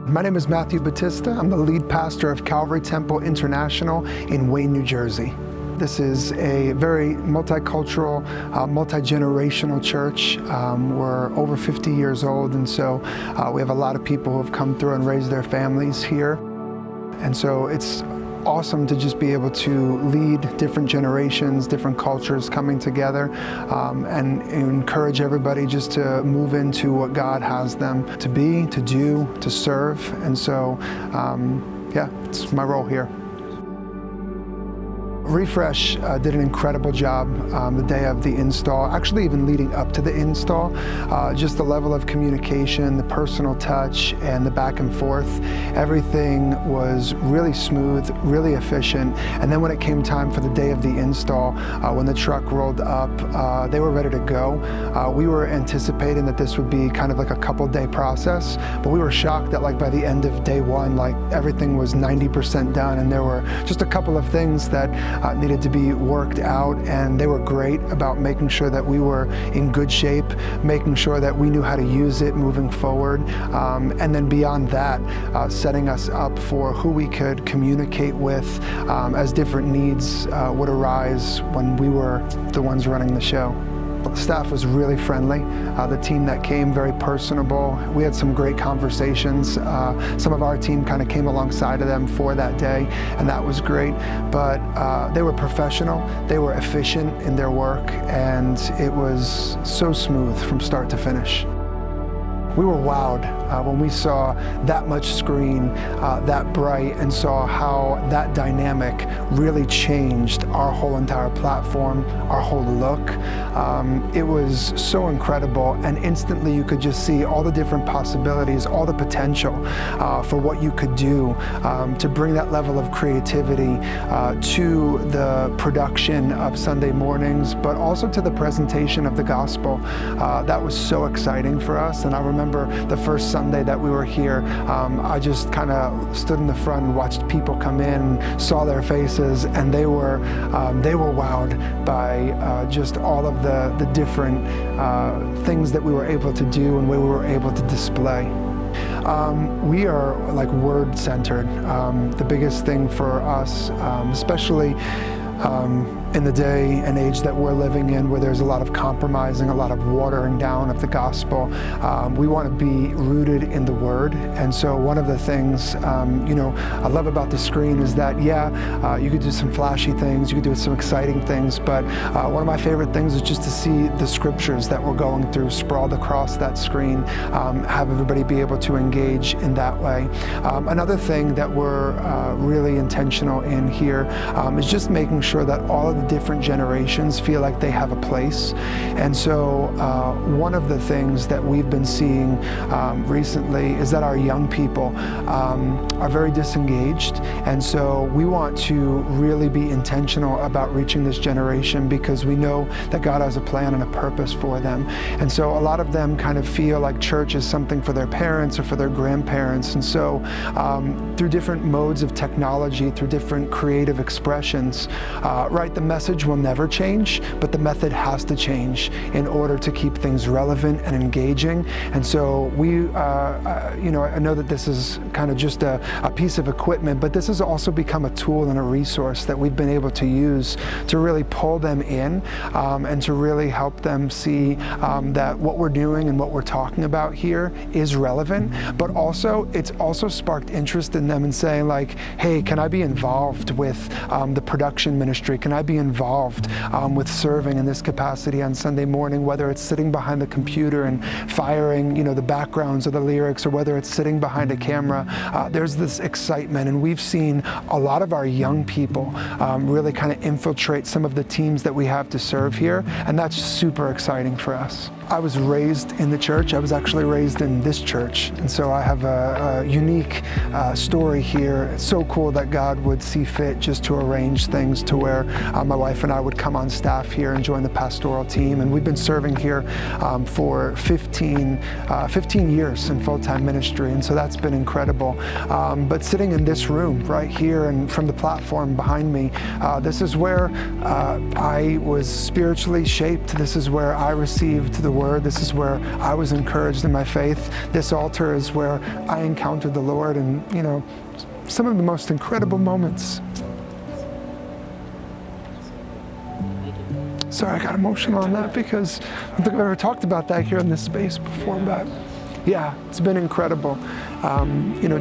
My name is Battista. I'm the lead pastor of Calvary Temple International in Wayne, New Jersey. This is a very multicultural, multi-generational church. We're over 50 years old, and so we have a lot of people who have come through and raised their families here. And so it's awesome to just be able to lead different generations, different cultures coming together, and encourage everybody just to move into what God has them to be, to do, to serve. And so, yeah, it's my role here. Refresh did an incredible job the day of the install, actually even leading up to the install. Just the level of communication, the personal touch, and the back and forth. Everything was really smooth, really efficient. And then when it came time for the day of the install, when the truck rolled up, they were ready to go. We were anticipating that this would be kind of like a couple-day process, but we were shocked that like by the end of day one, like everything was 90% done, and there were just a couple of things that needed to be worked out, and they were great about making sure that we were in good shape, making sure that we knew how to use it moving forward, and then beyond that, setting us up for who we could communicate with as different needs would arise when we were the ones running the show. The staff was really friendly. The team that came, very personable. We had some great conversations. Some of our team kind of came alongside of them for that day, and that was great. But they were professional, they were efficient in their work, and it was so smooth from start to finish. We were wowed when we saw that much screen, that bright, and saw how that dynamic really changed our whole entire platform, our whole look. It was so incredible, and instantly you could just see all the different possibilities, all the potential for what you could do to bring that level of creativity to the production of Sunday mornings, but also to the presentation of the gospel. That was so exciting for us, and I remember the first Sunday that we were here, I just kind of stood in the front and watched people come in, saw their faces, and they were wowed by just all of the different things that we were able to do and what we were able to display. We are like word-centered. The biggest thing for us, especially in the day and age that we're living in, where there's a lot of compromising, a lot of watering down of the gospel, we want to be rooted in the Word. And so one of the things I love about the screen is that, you could do some flashy things, you could do some exciting things, but one of my favorite things is just to see the scriptures that we're going through sprawled across that screen, have everybody be able to engage in that way. Another thing that we're really intentional in here is just making sure that all of the different generations feel like they have a place. And so one of the things that we've been seeing recently is that our young people are very disengaged, and so we want to really be intentional about reaching this generation, because we know that God has a plan and a purpose for them. And so a lot of them kind of feel like church is something for their parents or for their grandparents, and so through different modes of technology, through different creative expressions, the message will never change, but the method has to change in order to keep things relevant and engaging. And so we, I know that this is kind of just a piece of equipment, but this has also become a tool and a resource that we've been able to use to really pull them in and to really help them see that what we're doing and what we're talking about here is relevant, but also it's also sparked interest in them in saying like, hey, can I be involved with the production ministry? Can I be involved with serving in this capacity on Sunday morning, whether it's sitting behind the computer and firing, the backgrounds or the lyrics, or whether it's sitting behind a camera. There's this excitement, and we've seen a lot of our young people really kind of infiltrate some of the teams that we have to serve here, and that's super exciting for us. I was raised in the church. I was actually raised in this church, and so I have a unique story here. It's so cool that God would see fit just to arrange things to where my wife and I would come on staff here and join the pastoral team, and we've been serving here for 15 years in full-time ministry, and so that's been incredible. But sitting in this room right here and from the platform behind me, this is where I was spiritually shaped. This is where I received the Word. This is where I was encouraged in my faith. This altar is where I encountered the Lord, and some of the most incredible moments. Sorry, I got emotional on that because I don't think I've ever talked about that here in this space before, but yeah, it's been incredible,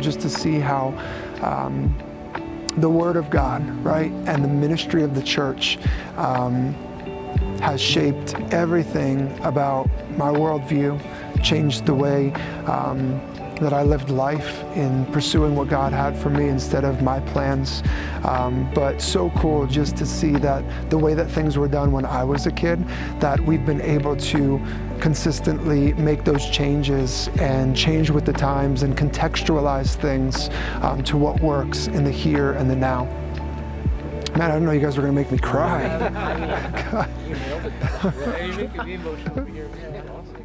just to see how the Word of God, right, and the ministry of the church has shaped everything about my worldview, changed the way that I lived life in pursuing what God had for me instead of my plans. But so cool just to see that the way that things were done when I was a kid, that we've been able to consistently make those changes and change with the times and contextualize things to what works in the here and the now. Man, I didn't know you guys were going to make me cry. You nailed it. You're making me emotional over here. Man, awesome.